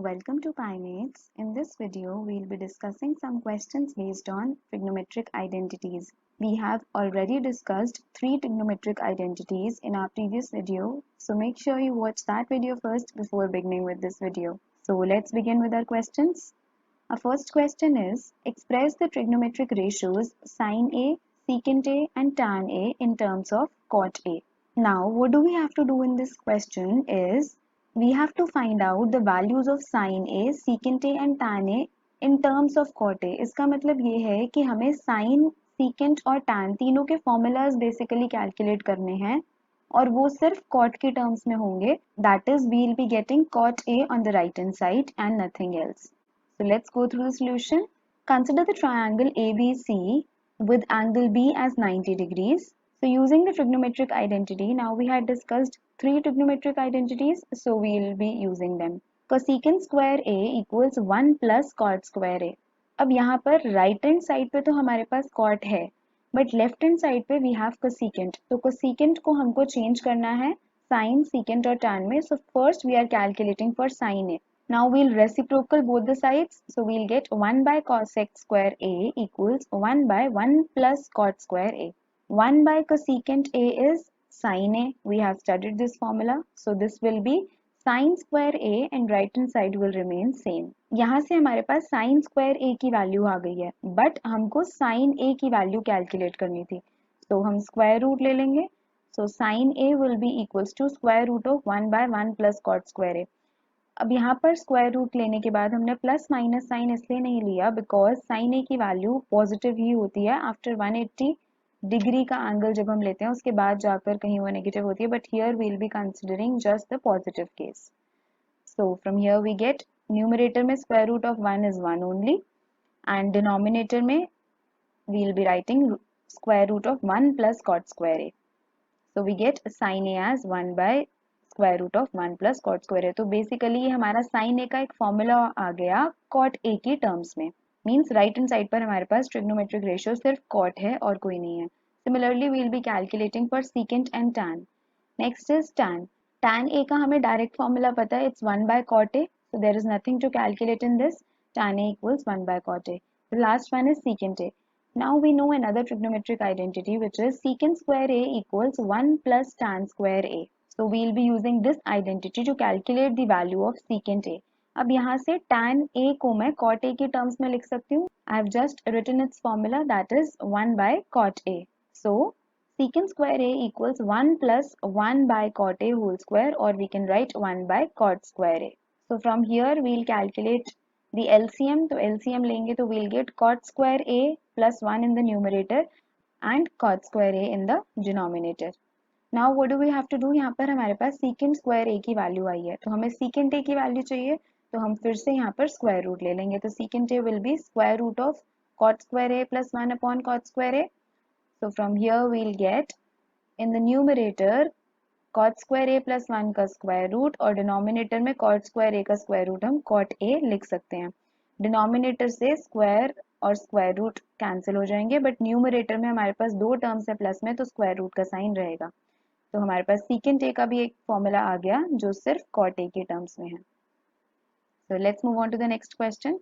Welcome to PyMates. In this video, we'll be discussing some questions based on trigonometric identities. We have already discussed 3 trigonometric identities in our previous video, so make sure you watch that video first before beginning with this video. So let's begin with our questions. Our first question is, express the trigonometric ratios sin A, secant A and tan A in terms of cot A. Now, what do we have to do in this question is, we have to find out the values of sin A, secant A and tan A in terms of cot A. इसका मतलब ये है कि हमें sin, secant और tan तीनों के formulas basically calculate करने हैं और वो सिर्फ cot के terms में होंगे. That is, we will be getting cot A on the right hand side and nothing else. So let's go through the solution. Consider the triangle ABC with angle B as 90 degrees. So using the trigonometric identity, now we had discussed 3 trigonometric identities, so we will be using them. Cosecant square A equals 1 plus cot square A. अब यहाँ पर right hand side पे तो हमारे पास cot है, but left hand side पे we have cosecant. तो cosecant को हमको change करना है sin, secant और tan में. So first we are calculating for sin A. Now we'll reciprocal both the sides. So we'll get 1 by cosec square A equals 1 by 1 plus cot square A. 1 by cosecant A is sin A. We have studied this formula. So this will be sin square A and right hand side will remain same. यहाँ से हमारे पास sin square A की value आ गई है, but हमको sin A की value calculate करनी थी. तो हम स्क्वायर रूट ले लेंगे. So sin A will be equals to square root of 1 by 1 plus cot square A. अब यहाँ पर स्क्वायर रूट लेने के बाद हमने प्लस माइनस साइन इसलिए नहीं लिया बिकॉज साइन ए की वैल्यू पॉजिटिव ही होती है आफ्टर 180 डिग्री का एंगल जब हम लेते हैं उसके बाद जाकर कहीं वो नेगेटिव होती है, but here we will be considering just the positive case. So from here we get numerator में square root of 1 is 1 only and denominator में we will be writing square root of 1 plus cot square A. So we get sine A as 1 by square root of 1 plus cot square A. तो basically हमारा sign ए का एक formula आ गया cot A की terms में. Means right hand side पर हमारे पास ट्रिग्नोमेट्रिक रेशियो सिर्फ कॉट है और कोई नहीं है. Similarly we will be calculating for secant and tan. Next is tan. Tan A का हमें डायरेक्ट फॉर्मूला पता है, it's 1 by cot A. So there is nothing to calculate in this. Tan A equals 1 by cot A. The last one is secant A. Now we know another trigonometric identity which is secant square A equals 1 plus tan square A. So we will be using this identity to calculate the value of secant A. अब यहाँ से tan A को मैं cot A के terms में लिख सकती हूँ. I have just written its formula, that is 1 by cot A. So secant square A equals 1 plus 1 by cot A whole square, or we can write 1 by cot square A. So from here we will calculate the LCM. तो LCM लेंगे तो we'll get cot square A plus 1 in the numerator and cot square A in the denominator. Now what do we have to do? यहाँ पर हमारे पास secant square A की value आई है, तो हमें secant A की वैल्यू चाहिए, तो हम फिर से यहाँ पर स्क्वायर रूट ले लेंगे. तो secant A will be square root of cot square A plus 1 upon cot square A. So from here we'll get in the numerator cot square A plus 1 का स्क्वायर रूट और denominator में cot square A का square root हम cot A लिख सकते हैं. Denominator से square और स्क्वायर रूट कैंसिल हो जाएंगे, बट न्यूमरेटर में हमारे पास 2 टर्म्स है प्लस में, तो स्क्वायर रूट का साइन रहेगा. तो हमारे पास सीकेंट ए का भी एक फॉर्मूला आ गया जो सिर्फ कॉट ए के टर्म्स में है. So let's move on to the next question.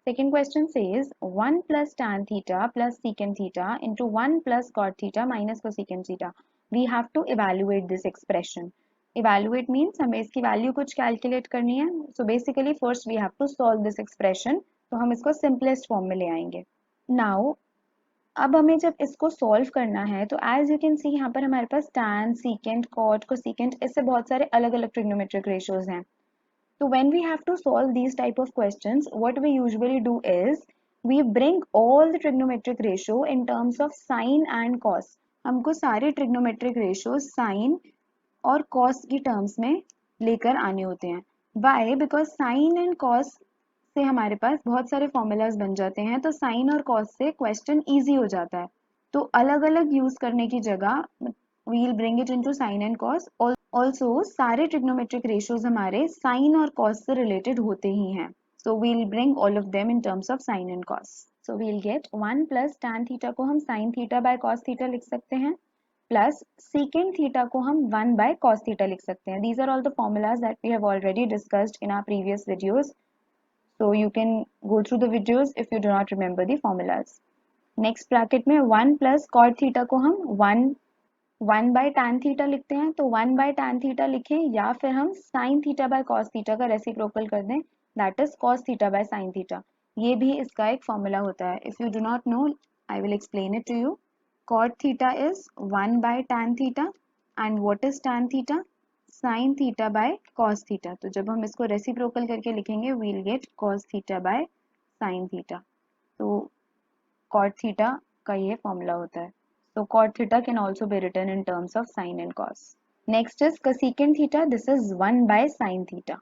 Second question says 1 plus tan theta plus secant theta into 1 plus cot theta minus cosecant theta. We have to evaluate this expression. Evaluate means हमें इसकी वैल्यू कुछ calculate करनी है. So basically first we have to solve this expression. तो हम इसको simplest form में ले आएंगे. नाउ अब हमें जब इसको सॉल्व करना है तो एज यू कैन सी यहाँ पर हमारे पास tan, secant, cot, cosecant इससे बहुत सारे अलग अलग ट्रिग्नोमेट्रिक रेशियोज हैं. तो when we have to solve these type of questions, what we usually do is we bring all the trigonometric ratio in terms of sine and cos. हमको सारे trigonometric ratio sine और cos की terms में लेकर आने होते हैं. Why? Because sine and cos से हमारे पास बहुत सारे फॉर्मूलाज बन जाते हैं, तो साइन और कॉस से क्वेश्चन इजी हो जाता है. तो अलग अलग यूज करने की जगह we will bring it into sine and cos. Also सारे ट्रिग्नोमेट्रिक रेशियोज हमारे साइन और कॉस से रिलेटेड होते ही हैं. So we will bring all of them in terms of sine and cos. So we will get 1 plus tan theta को हम sine theta by cos theta लिख सकते हैं, प्लस secant थीटा को हम 1 by cos थीटा लिख सकते हैं. These are all the formulas that we have already discussed in our previous videos. So you can go through the videos if you do not remember the formulas. Next bracket में 1 plus cot theta को हम 1 by tan theta लिखते हैं, तो 1 by tan theta लिखें या फिर हम sin theta by cos theta का रेसिप्रोकल कर दें, that is cos theta by sin theta. ये भी इसका एक फॉर्मूला होता है. If you do not know, I will explain it to you. cot theta is 1 by tan theta and what is tan theta? sin theta by cos theta. तो जब हम इसको रेसिप्रोकल करके लिखेंगे we will get cos theta by sin theta. तो cot theta का ये formula होता है. So cot theta can also be written in terms of sin and cos. Next is cosecant theta. This is 1 by sin theta.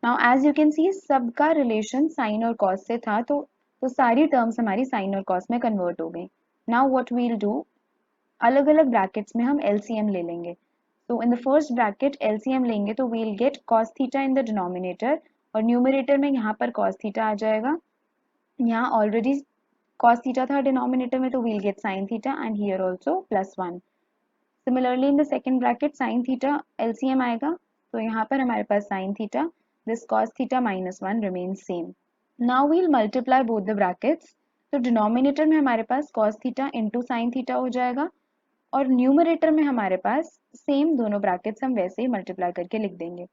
Now as you can see, सबका relation sin और cos से था, तो सारी terms हमारी sin और cos में convert हो गई. Now what we'll do, अलग अलग brackets में हम LCM ले लेंगे. So in the first bracket LCM लेंगे तो we'll get cos theta in the denominator और numerator में यहाँ पर cos theta आ जाएगा. यहाँ already cos theta था denominator में, तो we'll get sin theta and here also plus 1. Similarly in the second bracket sin theta LCM आएगा, तो यहाँ पर हमारे पास sin theta, this cos theta minus 1 remains same. Now we'll multiply both the brackets. तो denominator में हमारे पास cos theta into sin theta हो जाएगा और numerator में हमारे पास same दोनों brackets हम वैसे ही multiply करके लिख देंगे.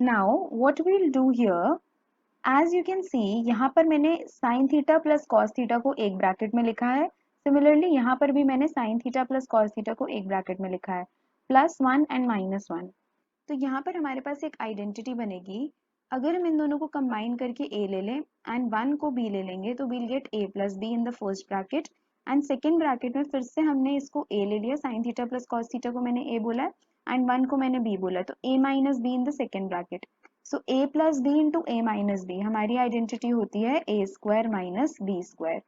Now what we'll do here, as you can see यहाँ पर मैंने sine theta plus cos theta को एक ब्रैकेट में लिखा है. सिमिलरली यहाँ पर भी मैंने sine theta plus cos theta को एक ब्रैकेट में लिखा है, प्लस 1 एंड माइनस 1. तो यहाँ पर हमारे पास एक आइडेंटिटी बनेगी. अगर हम इन दोनों को कंबाइन करके a ले लें एंड 1 को b ले लेंगे तो we'll get a plus B in the first bracket and second bracket में फिर से हमने इसको a ले लिया. Sine theta plus cos theta को मैंने a बोला एंड 1 को मैंने b बोला, तो a minus B in the second bracket. So a plus B into a minus B हमारी आइडेंटिटी होती है a square minus B square.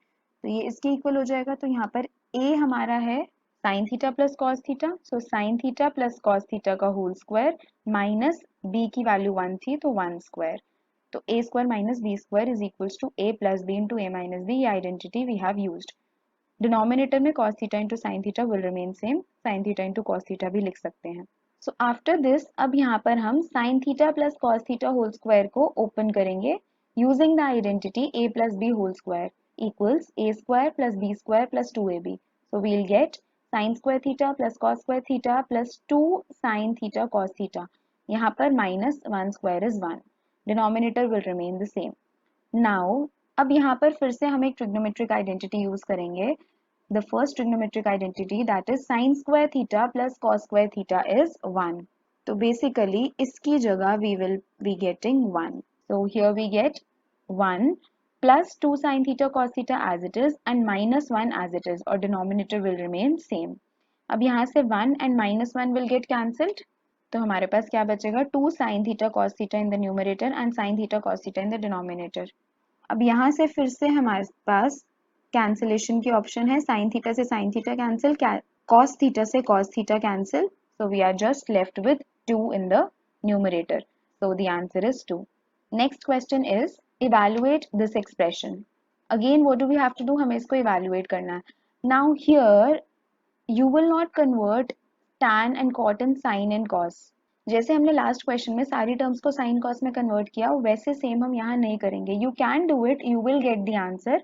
तो ये इसके इक्वल हो जाएगा. तो यहाँ पर a हमारा है sine theta plus cos theta, so sine theta plus cos theta का होल स्क्वायर माइनस b की वैल्यू 1 थी तो 1 स्क्वायर. तो a square minus B square is equals to a plus B into a minus B. ये identity we have used. Denominator में cos theta into sine theta will remain same, sine theta into cos theta भी लिख सकते हैं. So after this अब यहाँ पर हम sine theta plus cos theta whole square को ओपन करेंगे using the identity a plus B whole square equals a square plus B square plus 2ab. So we'll get sine square theta plus cos square theta plus 2 sine theta cos theta. यहाँ पर minus 1 square is 1. Denominator will remain the same. Now अब यहाँ पर फिर से हम एक trigonometric identity use करेंगे. The first trigonometric identity, that is sin square theta plus cos square theta is 1. So basically इसकी जगह we will be getting 1. So here we get 1 plus 2 sin theta cos theta as it is and minus 1 as it is, or denominator will remain same. अब यहाँ से 1 and minus 1 will get cancelled. तो हमारे पास क्या बचेगा? 2 sin theta cos theta in the numerator and sin theta cos theta in the denominator. अब यहाँ से फिर से हमारे पास कैंसिलेशन की ऑप्शन है. साइन थीटा से sine theta cancel, cos theta से cos theta cancel. So we are just left with 2 in the numerator. So the answer is 2. Next question is evaluate this expression. Again what do we have to do? हमें इसको evaluate करना है. Now here you will not convert tan and cot and sin and cos. जैसे हमने last question में सारी terms को sign cos में कन्वर्ट किया, वैसे सेम हम यहाँ नहीं करेंगे. You can do it, you will get the answer,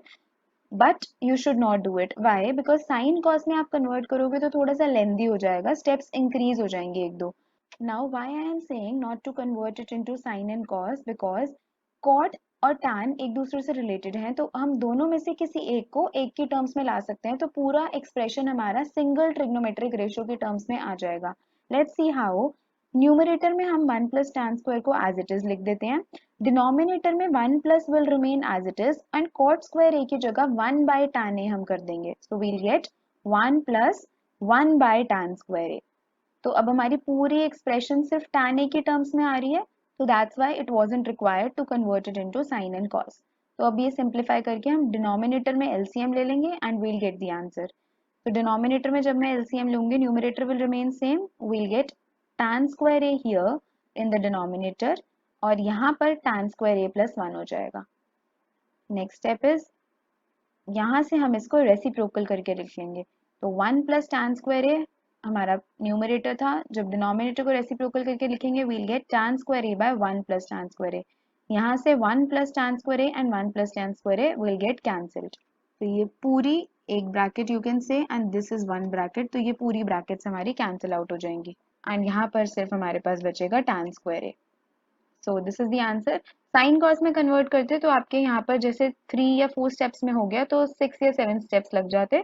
but you should not do it. Why? Because sine cos में आप कन्वर्ट करोगे तो थोड़ा सा लेंदी हो जाएगा, स्टेप्स इंक्रीज हो जाएंगे एक दो. Now why I am saying not to convert it into sine and cos, because cot और टैन एक दूसरे से रिलेटेड हैं, तो हम दोनों में से किसी एक को एक की टर्म्स में ला सकते हैं, तो पूरा एक्सप्रेशन हमारा सिंगल ट्रिग्नोमेट्रिक रेशियो की टर्म्स में आ जाएगा. Let's see how. न्यूमरेटर में हम 1 प्लस टैन स्क्वायर को एज इट इज लिख देते हैं. डिनोमिनेटर में 1 plus will remain as it is and cot square A की जगह 1 बाय टैन ए हम कर देंगे. So we'll get 1 plus 1 by tan square A. तो अब हमारी पूरी एक्सप्रेशन सिर्फ टैन ए की टर्म्स में आ रही है, तो that's why it wasn't required to convert it into sine and cos. तो अब ये सिंप्लीफाई करके हम डिनोमिनेटर में एलसीएम ले लेंगे and we'll get the answer. तो डिनोमिनेटर में जब मैं एलसीएम लूंगी, numerator will remain same, we'll get tan square a here in the denominator और यहाँ पर tan square a plus 1 हो जाएगा. नेक्स्ट स्टेप इज यहाँ से हम इसको रेसिप्रोकल करके लिख लेंगे. तो 1 प्लस tan square a हमारा न्यूमरेटर था, जब डिनोमिनेटर को रेसिप्रोकल करके लिखेंगे we'll get tan square a by 1 plus tan square a. यहाँ से 1 plus tan square a and 1 plus tan square a will get cancelled. तो ये पूरी एक bracket you can say and this is one bracket, तो ये पूरी brackets हमारी कैंसिल आउट हो जाएंगी एंड यहाँ पर सिर्फ हमारे पास बचेगा tan square a. So this is the answer. Sign cos में कन्वर्ट करते तो आपके यहाँ पर जैसे 3 या 4 स्टेप्स में हो गया तो 6 या 7 स्टेप्स लग जाते.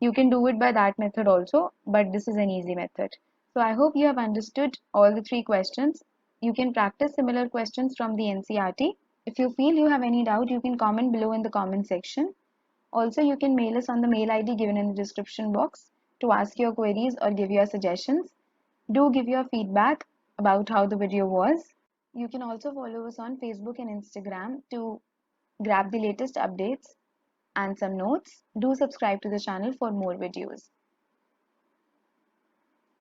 You can do it by that method also, but this is an easy method. So I hope you have understood all the 3 questions. You can practice similar questions from the NCERT. If you feel you have any doubt, you can comment below in the comment section. Also, you can mail us on the mail ID given in the description box to ask your queries or give your suggestions. Do give your feedback about how the video was. You can also follow us on Facebook and Instagram to grab the latest updates and some notes. Do subscribe to the channel for more videos.